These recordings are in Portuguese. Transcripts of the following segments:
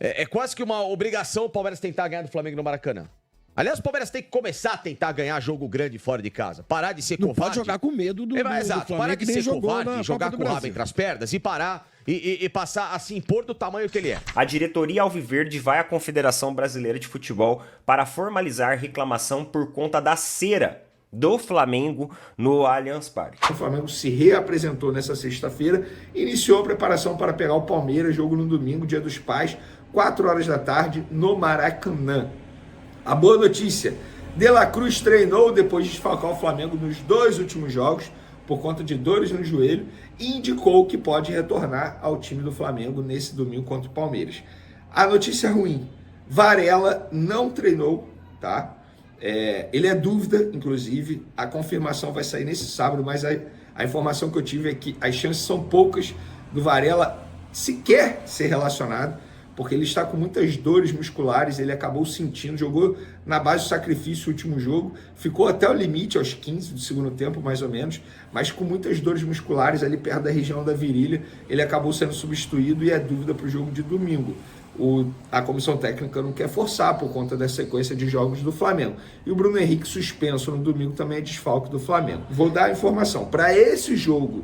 É quase que uma obrigação o Palmeiras tentar ganhar do Flamengo no Maracanã. Aliás, o Palmeiras tem que começar a tentar ganhar jogo grande fora de casa. Parar de ser Não covarde. pode jogar com medo do Exato, Flamengo, parar de que nem ser jogou covarde, na jogar Copa com do o rabo Brasil. entre as pernas e parar e passar a se impor do tamanho que ele é. A diretoria alviverde vai à Confederação Brasileira de Futebol para formalizar reclamação por conta da cera do Flamengo no Allianz Parque. O Flamengo se reapresentou nessa sexta-feira e iniciou a preparação para pegar o Palmeiras, jogo no domingo, Dia dos Pais, 4 horas da tarde, no Maracanã. A boa notícia: De La Cruz treinou depois de desfalcar o Flamengo nos 2 últimos jogos, por conta de dores no joelho, e indicou que pode retornar ao time do Flamengo nesse domingo contra o Palmeiras. A notícia ruim: Varela não treinou, tá? Ele é dúvida, inclusive, a confirmação vai sair nesse sábado, mas a informação que eu tive é que as chances são poucas do Varela sequer ser relacionado, porque ele está com muitas dores musculares, ele acabou sentindo, jogou na base do sacrifício o último jogo, ficou até o limite, aos 15 do segundo tempo, mais ou menos, mas com muitas dores musculares ali perto da região da virilha, ele acabou sendo substituído e é dúvida para o jogo de domingo. A comissão técnica não quer forçar por conta da sequência de jogos do Flamengo. E o Bruno Henrique, suspenso no domingo, também é desfalque do Flamengo. Vou dar a informação. Para esse jogo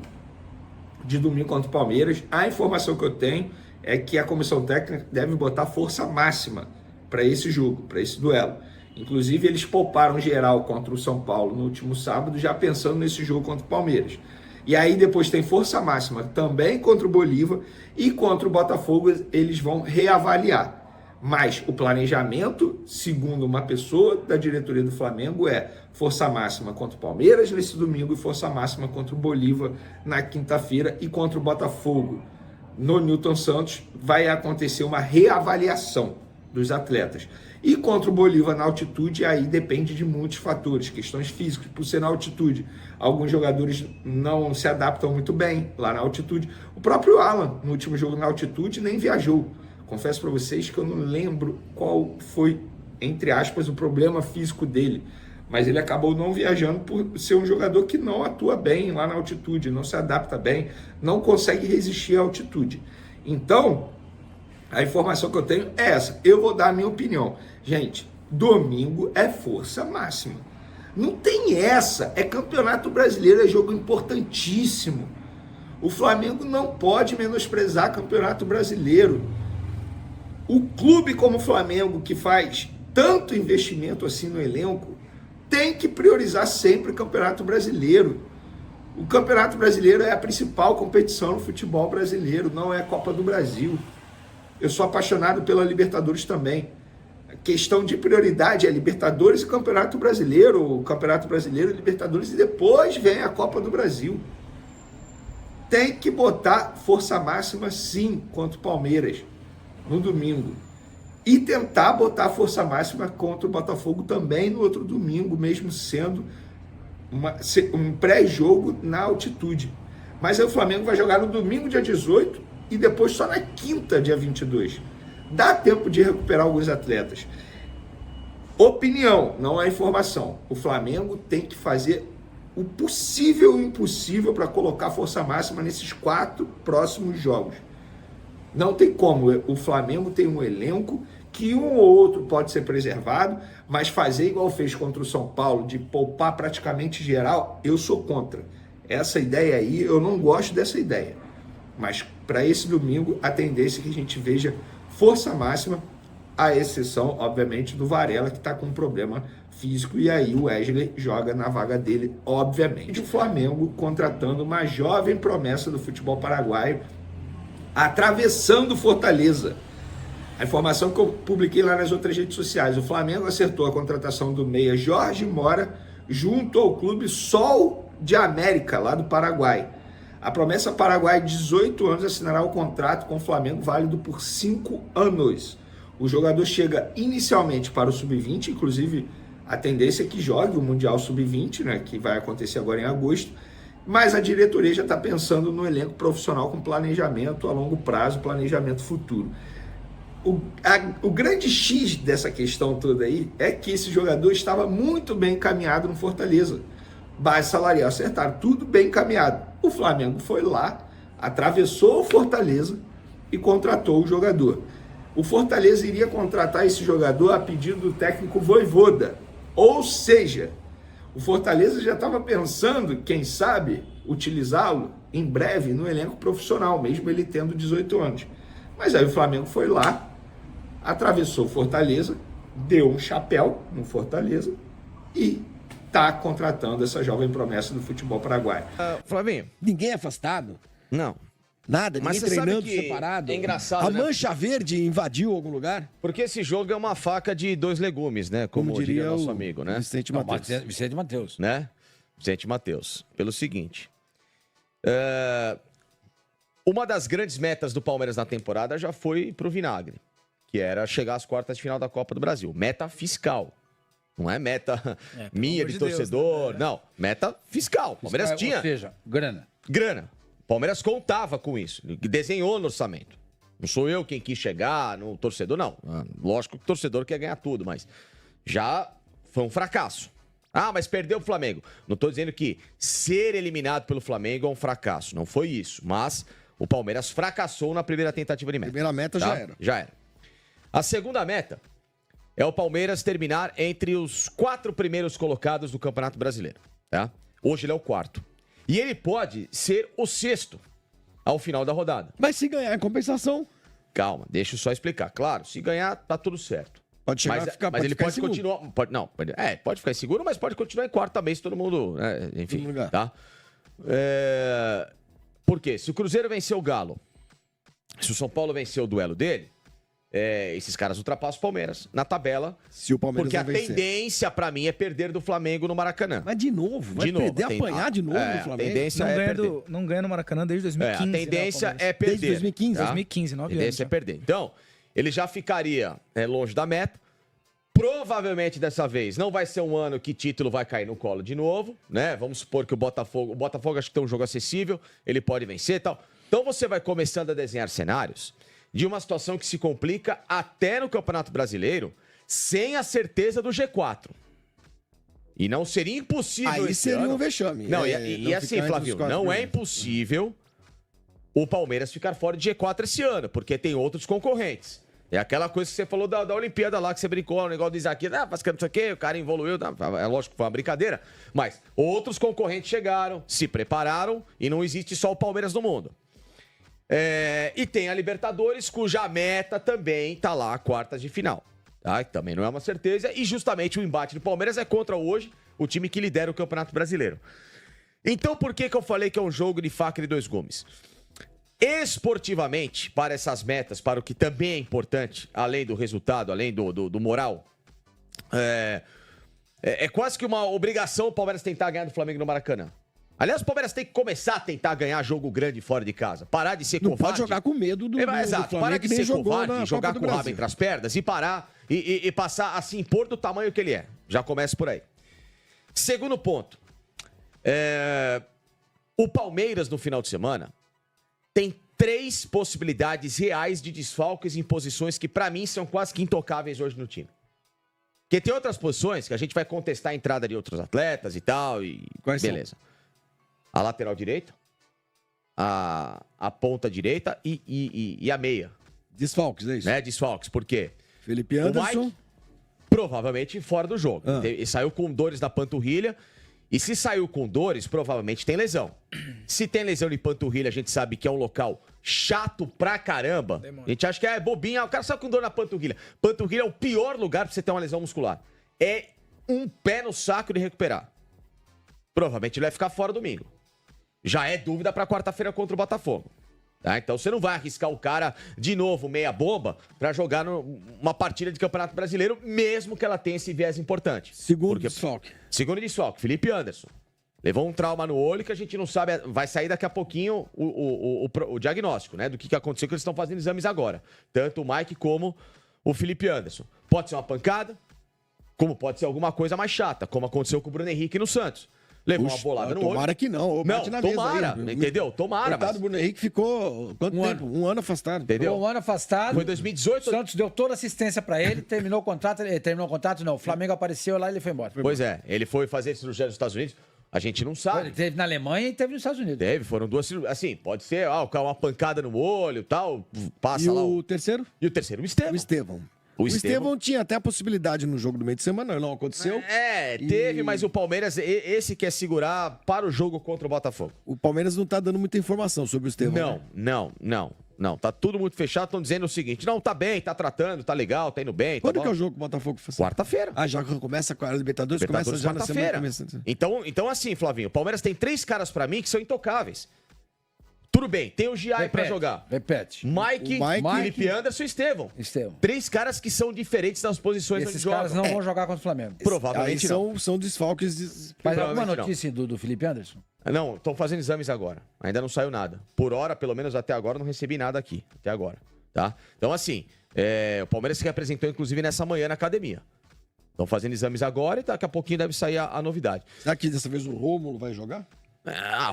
de domingo contra o Palmeiras, a informação que eu tenho é que a comissão técnica deve botar força máxima para esse jogo, para esse duelo. Inclusive, eles pouparam geral contra o São Paulo no último sábado, já pensando nesse jogo contra o Palmeiras. E aí depois tem força máxima também contra o Bolívar e contra o Botafogo eles vão reavaliar. Mas o planejamento, segundo uma pessoa da diretoria do Flamengo, é força máxima contra o Palmeiras nesse domingo e força máxima contra o Bolívar na quinta-feira, e contra o Botafogo no Newton Santos vai acontecer uma reavaliação dos atletas. E contra o Bolívar na altitude, aí depende de muitos fatores, questões físicas, por ser na altitude. Alguns jogadores não se adaptam muito bem lá na altitude. O próprio Alan, no último jogo na altitude, nem viajou. Confesso para vocês que eu não lembro qual foi, entre aspas, o problema físico dele. Mas ele acabou não viajando por ser um jogador que não atua bem lá na altitude, não se adapta bem, não consegue resistir à altitude. Então, a informação que eu tenho é essa. Eu vou dar a minha opinião. Gente, domingo é força máxima. Não tem essa. É Campeonato Brasileiro, é jogo importantíssimo. O Flamengo não pode menosprezar Campeonato Brasileiro. O clube como o Flamengo, que faz tanto investimento assim no elenco, tem que priorizar sempre o Campeonato Brasileiro. O Campeonato Brasileiro é a principal competição no futebol brasileiro, não é a Copa do Brasil. Eu sou apaixonado pela Libertadores também. A questão de prioridade é Libertadores e Campeonato Brasileiro, o Campeonato Brasileiro, Libertadores, e depois vem a Copa do Brasil. Tem que botar força máxima, sim, contra o Palmeiras, no domingo. E tentar botar força máxima contra o Botafogo também no outro domingo, mesmo sendo um pré-jogo na altitude. Mas aí o Flamengo vai jogar no domingo, dia 18, e depois só na quinta, dia 22. Dá tempo de recuperar alguns atletas. Opinião, não é informação. O Flamengo tem que fazer o possível e o impossível para colocar força máxima nesses 4 próximos jogos. Não tem como. O Flamengo tem um elenco que um ou outro pode ser preservado, mas fazer igual fez contra o São Paulo, de poupar praticamente geral, eu sou contra. Essa ideia aí, eu não gosto dessa ideia. Mas para esse domingo, a tendência é que a gente veja força máxima, à exceção, obviamente, do Varela, que está com um problema físico, e aí o Wesley joga na vaga dele, obviamente. O Flamengo contratando uma jovem promessa do futebol paraguaio, atravessando Fortaleza. A informação que eu publiquei lá nas outras redes sociais: o Flamengo acertou a contratação do meia Jorge Mora junto ao clube Sol de América, lá do Paraguai. A promessa paraguaia, de 18 anos, assinará o contrato com o Flamengo, válido por 5 anos. O jogador chega inicialmente para o Sub-20, inclusive a tendência é que jogue o Mundial Sub-20, né, que vai acontecer agora em agosto, mas a diretoria já está pensando no elenco profissional com planejamento a longo prazo, planejamento futuro. O grande X dessa questão toda aí é que esse jogador estava muito bem encaminhado no Fortaleza. Base salarial acertaram, tudo bem encaminhado. O Flamengo foi lá, atravessou o Fortaleza e contratou o jogador. o Fortaleza iria contratar esse jogador a pedido do técnico Vojvoda. Ou seja, o Fortaleza já estava pensando, quem sabe, utilizá-lo em breve no elenco profissional, mesmo ele tendo 18 anos. Mas aí o Flamengo foi lá, atravessou o Fortaleza, deu um chapéu no Fortaleza e está contratando essa jovem promessa do futebol paraguaio. Flavinho. Ninguém é afastado? Não. Nada, ninguém Mas você sabe treinando que separado. é engraçado, A né? mancha verde invadiu algum lugar? Porque esse jogo é uma faca de dois legumes, né? Como diria nosso amigo, né? Vicente Matheus. Vicente Matheus. Né? Vicente Matheus. Pelo seguinte. Uma das grandes metas do Palmeiras na temporada já foi pro vinagre, que era chegar às quartas de final da Copa do Brasil. Meta fiscal. Não é meta minha de torcedor. Deus, né? Não, meta fiscal. O Palmeiras tinha. Ou seja, grana. O Palmeiras contava com isso. Desenhou no orçamento. Não sou eu quem quis chegar no torcedor, não. Lógico que o torcedor quer ganhar tudo, mas já foi um fracasso. Ah, mas perdeu o Flamengo. Não estou dizendo que ser eliminado pelo Flamengo é um fracasso. Não foi isso. Mas o Palmeiras fracassou na primeira tentativa de meta. Primeira meta já era. Já era. A segunda meta é o Palmeiras terminar entre os 4 primeiros colocados do Campeonato Brasileiro. Tá? Hoje ele é o 4º. E ele pode ser o 6º ao final da rodada. Mas se ganhar em compensação... Calma, deixa eu só explicar. Claro, se ganhar, tá tudo certo. Pode chegar mas, a ficar, mas ele pode segundo. continuar... Pode ficar seguro, mas pode continuar em quarto também, se todo mundo... enfim, tá? Por quê? Se o Cruzeiro vencer o Galo, se o São Paulo vencer o duelo dele, esses caras ultrapassam o Palmeiras na tabela. Se o Palmeiras porque a não vencer. tendência, pra mim, é perder do Flamengo no Maracanã. Mas de novo, vai perder, apanhar de novo no Flamengo. A tendência Não, é perder. não ganha no Maracanã desde 2015. A tendência né, é perder. Desde 2015. Tá? 2015, 9 A anos. tendência é perder. Então, ele já ficaria longe da meta. Provavelmente dessa vez não vai ser um ano que título vai cair no colo de novo, né? Vamos supor que o Botafogo acho que tem um jogo acessível, ele pode vencer e tal. Então você vai começando a desenhar cenários de uma situação que se complica até no Campeonato Brasileiro sem a certeza do G4. E não seria impossível Aí seria um vexame. Não, e assim, Flávio, não é impossível o Palmeiras ficar fora de G4 esse ano, porque tem outros concorrentes. É aquela coisa que você falou da Olimpíada lá, que você brincou, o negócio do Isaac, faz que não sei o quê, o cara evoluiu, é lógico que foi uma brincadeira, mas outros concorrentes chegaram, se prepararam e não existe só o Palmeiras no mundo. E tem a Libertadores, cuja meta também tá lá, quartas de final. Tá? Também não é uma certeza, e justamente o embate do Palmeiras é contra hoje o time que lidera o Campeonato Brasileiro. Então por que eu falei que é um jogo de faca de dois gumes? Esportivamente, para essas metas, para o que também é importante, além do resultado, além do moral, é quase que uma obrigação o Palmeiras tentar ganhar do Flamengo no Maracanã. Aliás, o Palmeiras tem que começar a tentar ganhar jogo grande fora de casa. Parar de ser não covarde. Pode jogar com medo do Exato, Flamengo, parar de ser covarde, jogar com o rabo Brasil. entre as pernas e parar e passar a se impor do tamanho que ele é. Já começa por aí. Segundo ponto. O Palmeiras, no final de semana, tem 3 possibilidades reais de desfalques em posições que, pra mim, são quase que intocáveis hoje no time. Porque tem outras posições que a gente vai contestar a entrada de outros atletas e tal, e quais beleza. São? A lateral direita, a ponta direita e a meia. Desfalques, é isso? Desfalques, por quê? Felipe Anderson. O Mike, provavelmente fora do jogo. Saiu com dores na panturrilha. E se saiu com dores, provavelmente tem lesão. Se tem lesão de panturrilha, a gente sabe que é um local chato pra caramba. A gente acha que é bobinha. O cara saiu com dor na panturrilha. Panturrilha é o pior lugar pra você ter uma lesão muscular. É um pé no saco de recuperar. Provavelmente ele vai ficar fora domingo. Já é dúvida pra quarta-feira contra o Botafogo. Tá? Então você não vai arriscar o cara de novo, meia bomba, pra jogar numa partida de Campeonato Brasileiro, mesmo que ela tenha esse viés importante. Segundo desfalque, Felipe Anderson. Levou um trauma no olho que a gente não sabe, vai sair daqui a pouquinho o diagnóstico, né? Do que aconteceu, que eles estão fazendo exames agora. Tanto o Mike como o Felipe Anderson. Pode ser uma pancada, como pode ser alguma coisa mais chata, como aconteceu com o Bruno Henrique no Santos. Levou uma bolada no olho. Tomara que não. Não, tomara, entendeu? Tomara. O Bruno Henrique ficou quanto tempo? Um ano afastado. Entendeu? Um ano afastado. Foi 2018. O Santos deu toda a assistência pra ele, terminou o contrato. Ele terminou o contrato, não. O Flamengo apareceu lá e ele foi embora. Pois é, ele foi fazer cirurgia nos Estados Unidos. A gente não Ele sabe. teve na Alemanha e teve nos Estados Unidos. Teve, foram 2 cirurgias. Assim, pode ser uma pancada no olho e tal, passa E lá. o terceiro? E o terceiro, o Estevão. O Estevão. O O Estevão Estevão tinha até a possibilidade no jogo do meio de semana, não aconteceu. teve, mas o Palmeiras, esse quer segurar para o jogo contra o Botafogo. O Palmeiras não tá dando muita informação sobre o Estevão. Não, né? não. Tá tudo muito fechado, estão dizendo o seguinte, não, tá bem, tá tratando, tá legal, tá indo bem. Quando tá que é bom. o jogo que o Botafogo faz? Quarta-feira. Ah, já começa com a Libertadores, Libertadores, começa já na semana. quarta-feira. Então, assim, Flavinho, o Palmeiras tem 3 caras pra mim que são intocáveis. Tudo bem, tem o Giai pra jogar. Repete. Mike, O Mike, Felipe Anderson e Estevão. Estevão. 3 caras que são diferentes nas posições Esses onde caras jogam. não vão jogar contra o Flamengo. Aí Provavelmente não. são desfalques. Mas alguma provavelmente não. notícia do Felipe Anderson? Não, estão fazendo exames agora. Ainda não saiu nada. Por hora, pelo menos até agora, não recebi nada aqui. Até agora. Tá? Então, assim, o Palmeiras se representou, inclusive, nessa manhã na academia. Estão fazendo exames agora e daqui a pouquinho deve sair a novidade. Será que dessa vez o Rômulo vai jogar?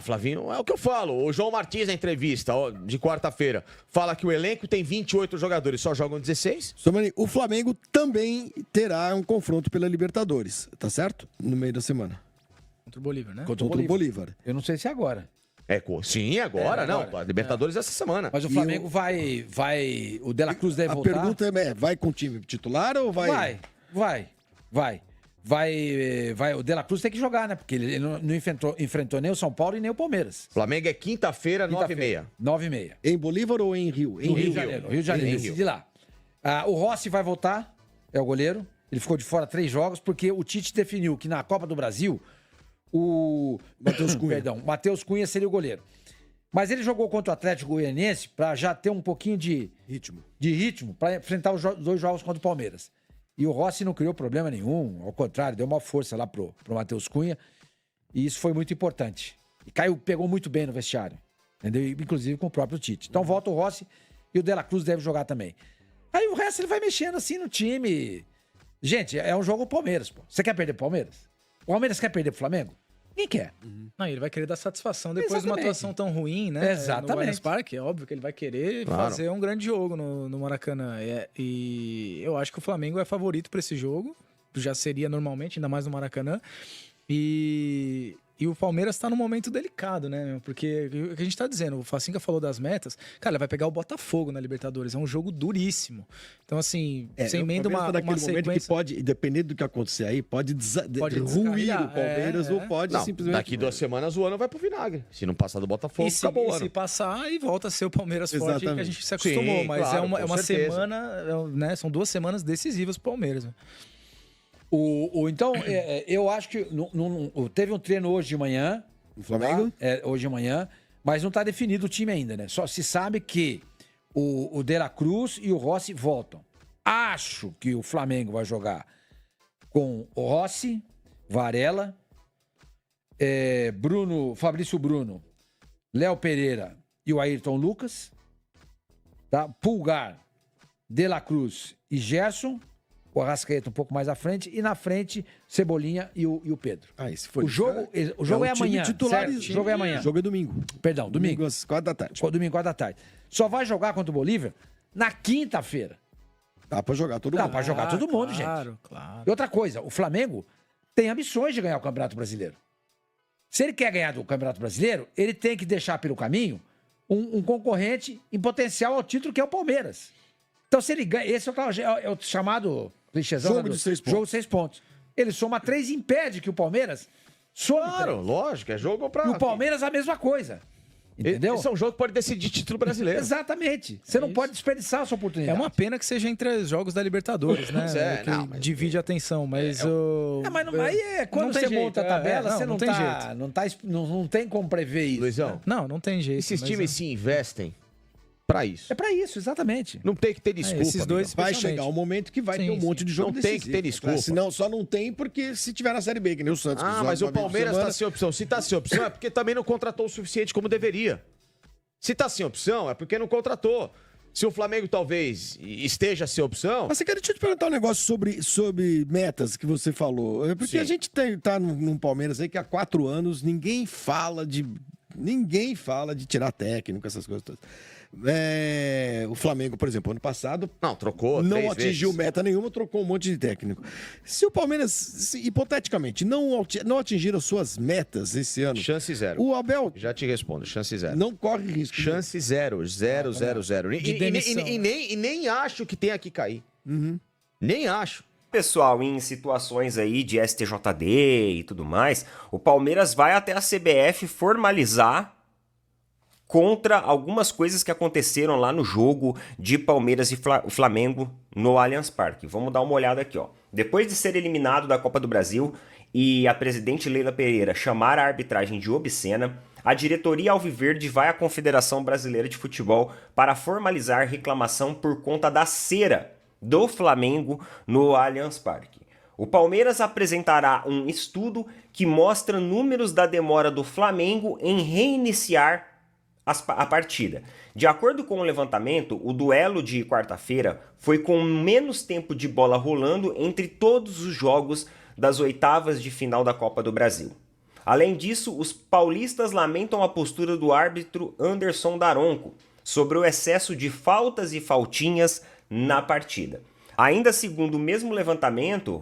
Flavinho, é o que eu falo. O João Martins, na entrevista de quarta-feira, fala que o elenco tem 28 jogadores, só jogam 16. Somani, o Flamengo também terá um confronto pela Libertadores, tá certo? No meio da semana. Contra o Bolívar, né? Contra o Bolívar. Eu não sei se é agora. Sim, agora, não. agora. A Libertadores essa semana. Mas o Flamengo vai. O De La Cruz deve A voltar. pergunta é, vai com o time titular ou vai... Vai. O De La Cruz tem que jogar, né? Porque ele não enfrentou nem o São Paulo e nem o Palmeiras. Flamengo é quinta-feira, 9h30. 9h30. Em Bolívar ou em Rio? No Rio de Janeiro. Rio de Janeiro, decide lá. O Rossi vai voltar, é o goleiro. Ele ficou de fora 3 jogos, porque o Tite definiu que na Copa do Brasil, o Matheus Cunha seria o goleiro. Mas ele jogou contra o Atlético Goianiense para já ter um pouquinho de ritmo para enfrentar os 2 jogos contra o Palmeiras. E o Rossi não criou problema nenhum, ao contrário, deu uma força lá pro Matheus Cunha. E isso foi muito importante. E pegou muito bem no vestiário, entendeu? Inclusive com o próprio Tite. Então volta o Rossi e o De La Cruz deve jogar também. Aí o resto ele vai mexendo assim no time. Gente, é um jogo Palmeiras, pô. Você quer perder pro Palmeiras? O Palmeiras quer perder pro Flamengo? Ninguém quer. Não, ele vai querer dar satisfação depois de uma Exatamente. atuação tão ruim, né? Exatamente. No Allianz Parque, é óbvio que ele vai querer fazer um grande jogo no Maracanã. E eu acho que o Flamengo é favorito para esse jogo. Já seria normalmente, ainda mais no Maracanã. E o Palmeiras tá num momento delicado, né? Porque o que a gente tá dizendo, o Facinca falou das metas. Cara, ele vai pegar o Botafogo na Libertadores. É um jogo duríssimo. Então, assim, você emenda uma sequência... momento que pode, dependendo do que acontecer aí, pode ruir o Palmeiras ou pode Não, simplesmente... daqui 2 semanas o ano vai pro vinagre. Se não passar do Botafogo, acabou o ano. Se passar, aí volta a ser o Palmeiras forte que a Exatamente. gente se acostumou. Sim, mas claro, é uma com certeza. semana, né? São 2 semanas decisivas pro Palmeiras. Né? Então, eu acho que teve um treino hoje de manhã. O Flamengo? Hoje de manhã, mas não está definido o time ainda, né? Só se sabe que o De La Cruz e o Rossi voltam. Acho que o Flamengo vai jogar com o Rossi, Varela, Fabrício Bruno, Léo Pereira e o Ayrton Lucas, tá? Pulgar, De La Cruz e Gerson, o Arrascaeta um pouco mais à frente, e na frente, Cebolinha e o Pedro. Esse foi O jogo é amanhã, certo? O jogo é amanhã. O jogo é domingo. Perdão, domingo. Às 4 da tarde. Domingo, 4 da tarde. Só vai jogar contra o Bolívia na quinta-feira. Dá pra jogar todo Dá mundo. pra jogar todo mundo, gente. Claro. E outra coisa, o Flamengo tem ambições de ganhar o Campeonato Brasileiro. Se ele quer ganhar do Campeonato Brasileiro, ele tem que deixar pelo caminho um concorrente em potencial ao título, que é o Palmeiras. Então, se ele ganha... Esse é o chamado... clichêzão, Jogo de 6 pontos. Jogo de 6 pontos. Ele soma 3 e impede que o Palmeiras some. Claro, lógico, é jogo pra... E o Palmeiras a mesma coisa. Entendeu? Esse é um jogo que pode decidir título brasileiro. Exatamente. Você não pode desperdiçar a sua É oportunidade. uma pena que seja entre os jogos da Libertadores, né? Pois é, que mas- divide a atenção, mas... Mas aí quando não tem você jeito, monta a tabela, você não tem tá, jeito. não tem como prever isso. Luizão, Não tem jeito. esses mas times se investem pra isso. É pra isso, exatamente. Não tem que ter desculpa. esses dois- amigão. Vai Especialmente. chegar um momento que vai Sim, ter um monte sim. de jogo Não tem decisivo. que ter desculpa. Senão, só não tem porque se tiver na Série B, que nem o Santos. que joga Mas uma o vez por Palmeiras semana. tá sem opção. Se tá sem opção, é porque também não contratou o suficiente como deveria. Se tá sem opção, é porque não contratou. Se o Flamengo talvez esteja sem opção... Mas deixa eu te perguntar um negócio sobre metas que você falou. Porque Sim. a gente tá num Palmeiras aí que há 4 anos ninguém fala de Ninguém fala de tirar técnico, essas coisas todas. O Flamengo, por exemplo, ano passado... Não, trocou não atingiu vezes. meta nenhuma, trocou um monte de técnico. Se o Palmeiras, hipoteticamente, não atingir as suas metas esse ano... Chance zero. O Abel... Já te respondo, chance zero. Não corre risco. Chance zero, zero, zero, zero. E nem acho que tenha que cair. Nem acho. Pessoal, em situações aí de STJD e tudo mais, o Palmeiras vai até a CBF formalizar contra algumas coisas que aconteceram lá no jogo de Palmeiras e Flamengo no Allianz Parque. Vamos dar uma olhada aqui, ó. Depois de ser eliminado da Copa do Brasil e a presidente Leila Pereira chamar a arbitragem de obscena, a diretoria alviverde vai à Confederação Brasileira de Futebol para formalizar reclamação por conta da cera do Flamengo no Allianz Parque. O Palmeiras apresentará um estudo que mostra números da demora do Flamengo em reiniciar a partida. De acordo com o levantamento, o duelo de quarta-feira foi com menos tempo de bola rolando entre todos os jogos das oitavas de final da Copa do Brasil. Além disso, os paulistas lamentam a postura do árbitro Anderson Daronco sobre o excesso de faltas e faltinhas na partida. Ainda segundo o mesmo levantamento,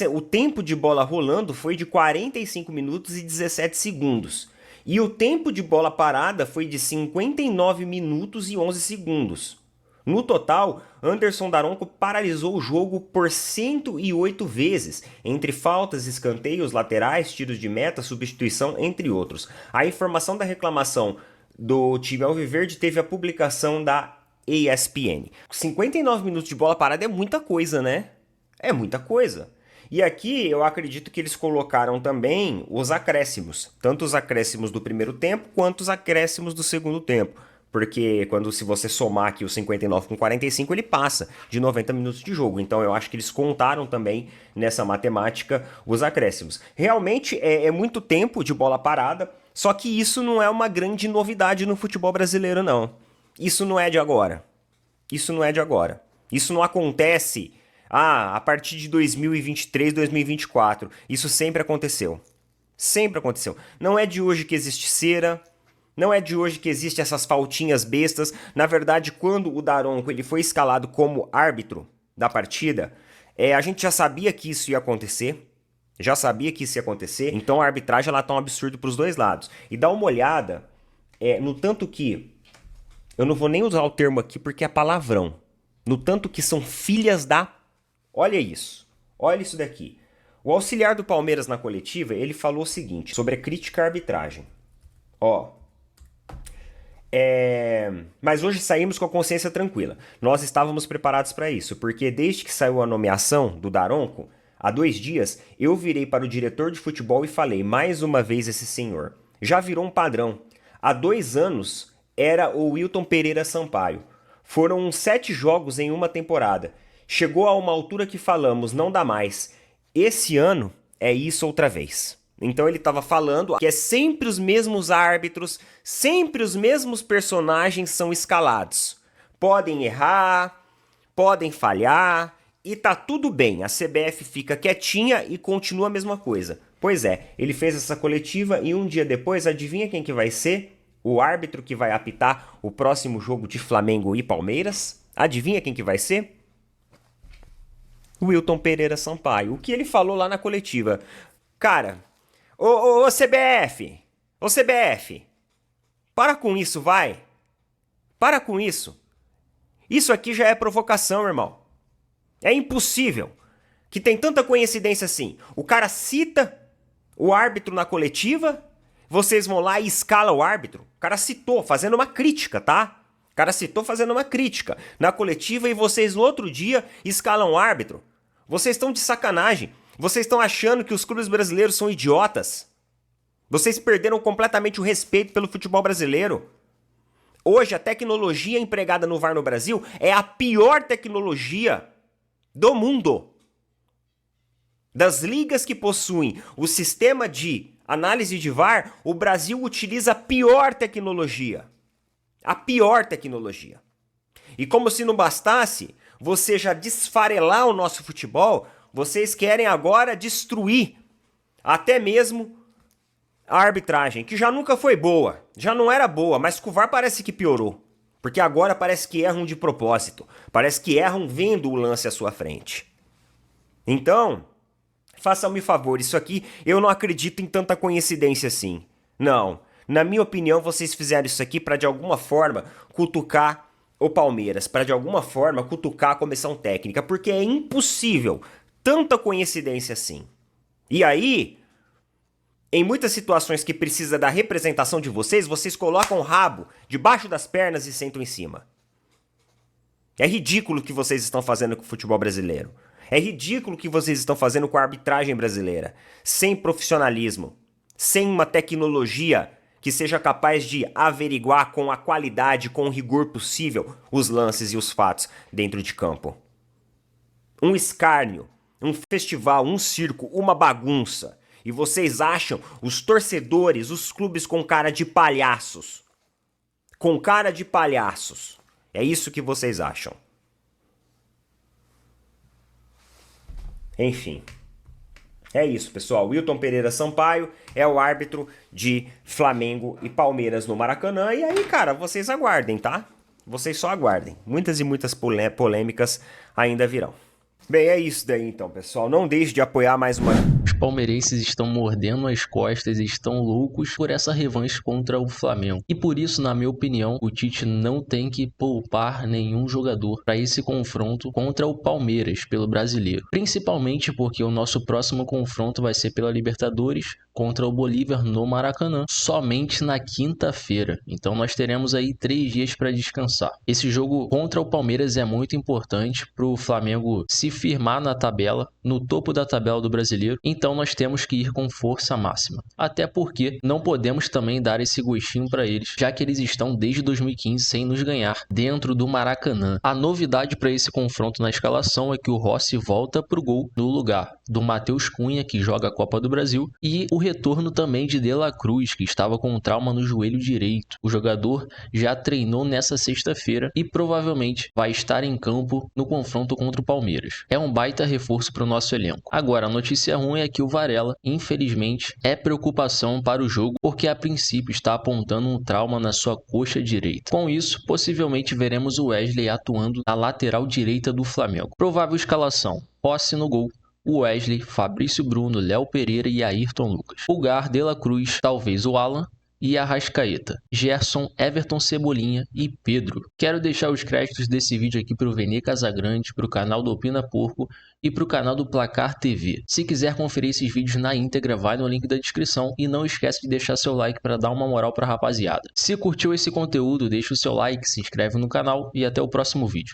o tempo de bola rolando foi de 45 minutos e 17 segundos. E o tempo de bola parada foi de 59 minutos e 11 segundos. No total, Anderson Daronco paralisou o jogo por 108 vezes, entre faltas, escanteios, laterais, tiros de meta, substituição, entre outros. A informação da reclamação do time alviverde teve a publicação da ESPN. 59 minutos de bola parada é muita coisa, né? É muita coisa. E aqui eu acredito que eles colocaram também os acréscimos, tanto os acréscimos do primeiro tempo quanto os acréscimos do segundo tempo, porque se você somar aqui os 59 com 45, ele passa de 90 minutos de jogo, então eu acho que eles contaram também nessa matemática os acréscimos. Realmente é muito tempo de bola parada, só que isso não é uma grande novidade no futebol brasileiro, não. Isso não é de agora. Isso não é de agora. Isso não acontece... a partir de 2023, 2024, isso sempre aconteceu. Sempre aconteceu. Não é de hoje que existe cera, não é de hoje que existem essas faltinhas bestas. Na verdade, quando o Daronco ele foi escalado como árbitro da partida, a gente já sabia que isso ia acontecer. Então a arbitragem ela tá um absurdo para os dois lados. E dá uma olhada no tanto que... Eu não vou nem usar o termo aqui porque é palavrão. No tanto que são filhas da... Olha isso. Olha isso daqui. O auxiliar do Palmeiras na coletiva, ele falou o seguinte, sobre a crítica à arbitragem. Mas hoje saímos com a consciência tranquila. Nós estávamos preparados para isso, porque desde que saiu a nomeação do Daronco, há 2 dias, eu virei para o diretor de futebol e falei, mais uma vez esse senhor. Já virou um padrão. Há 2 anos, era o Wilton Pereira Sampaio. Foram 7 jogos em uma temporada. Chegou a uma altura que falamos, não dá mais. Esse ano é isso outra vez. Então ele estava falando que é sempre os mesmos árbitros, sempre os mesmos personagens são escalados. Podem errar, podem falhar e tá tudo bem. A CBF fica quietinha e continua a mesma coisa. Pois é, ele fez essa coletiva e um dia depois, adivinha quem que vai ser? O árbitro que vai apitar o próximo jogo de Flamengo e Palmeiras? Adivinha quem que vai ser? Wilton Pereira Sampaio. O que ele falou lá na coletiva? Cara, ô CBF, para com isso, vai. Para com isso. Isso aqui já é provocação, irmão. É impossível que tem tanta coincidência assim. O cara cita o árbitro na coletiva, vocês vão lá e escalam o árbitro. O cara citou, fazendo uma crítica, tá? O cara citou fazendo uma crítica na coletiva e vocês no outro dia escalam o árbitro. Vocês estão de sacanagem. Vocês estão achando que os clubes brasileiros são idiotas. Vocês perderam completamente o respeito pelo futebol brasileiro. Hoje, a tecnologia empregada no VAR no Brasil é a pior tecnologia do mundo. Das ligas que possuem o sistema de análise de VAR, o Brasil utiliza a pior tecnologia. A pior tecnologia. E como se não bastasse você já desfarelar o nosso futebol, vocês querem agora destruir até mesmo a arbitragem, que já nunca foi boa, já não era boa, mas com o VAR parece que piorou. Porque agora parece que erram de propósito, parece que erram vendo o lance à sua frente. Então, façam-me favor, isso aqui eu não acredito em tanta coincidência assim. Não, na minha opinião vocês fizeram isso aqui para de alguma forma cutucar o Palmeiras, para de alguma forma cutucar a comissão técnica, porque é impossível tanta coincidência assim. E aí, em muitas situações que precisa da representação de vocês, vocês colocam o rabo debaixo das pernas e sentam em cima. É ridículo o que vocês estão fazendo com o futebol brasileiro. É ridículo o que vocês estão fazendo com a arbitragem brasileira. Sem profissionalismo, sem uma tecnologia que seja capaz de averiguar com a qualidade, com o rigor possível, os lances e os fatos dentro de campo. Um escárnio, um festival, um circo, uma bagunça. E vocês acham os torcedores, os clubes com cara de palhaços. Com cara de palhaços. É isso que vocês acham. Enfim. É isso, pessoal. Wilton Pereira Sampaio é o árbitro de Flamengo e Palmeiras no Maracanã. E aí, cara, vocês aguardem, tá? Vocês só aguardem. Muitas e muitas polêmicas ainda virão. Bem, é isso daí então, pessoal. Não deixe de apoiar mais uma... Os palmeirenses estão mordendo as costas e estão loucos por essa revanche contra o Flamengo. E por isso, na minha opinião, o Tite não tem que poupar nenhum jogador para esse confronto contra o Palmeiras pelo Brasileiro. Principalmente porque o nosso próximo confronto vai ser pela Libertadores contra o Bolívar no Maracanã, somente na quinta-feira. Então nós teremos aí 3 dias para descansar. Esse jogo contra o Palmeiras é muito importante para o Flamengo se firmar na tabela, no topo da tabela do Brasileiro. Então nós temos que ir com força máxima. Até porque não podemos também dar esse gostinho para eles, já que eles estão desde 2015 sem nos ganhar dentro do Maracanã. A novidade para esse confronto na escalação é que o Rossi volta para o gol no lugar do Matheus Cunha, que joga a Copa do Brasil, e o retorno também de De La Cruz, que estava com um trauma no joelho direito. O jogador já treinou nessa sexta-feira e provavelmente vai estar em campo no confronto contra o Palmeiras. É um baita reforço para o nosso elenco. Agora, a notícia ruim é que o Varela, infelizmente, é preocupação para o jogo, porque a princípio está apontando um trauma na sua coxa direita. Com isso, possivelmente veremos o Wesley atuando na lateral direita do Flamengo. Provável escalação: Rossi no gol, Wesley, Fabrício Bruno, Léo Pereira e Ayrton Lucas. Pulgar, De La Cruz, talvez o Alan e Arrascaeta, Gerson, Everton Cebolinha e Pedro. Quero deixar os créditos desse vídeo aqui para o Vene Casagrande, para o canal do Opina Porco e para o canal do Placar TV. Se quiser conferir esses vídeos na íntegra, vai no link da descrição e não esquece de deixar seu like para dar uma moral para a rapaziada. Se curtiu esse conteúdo, deixa o seu like, se inscreve no canal e até o próximo vídeo.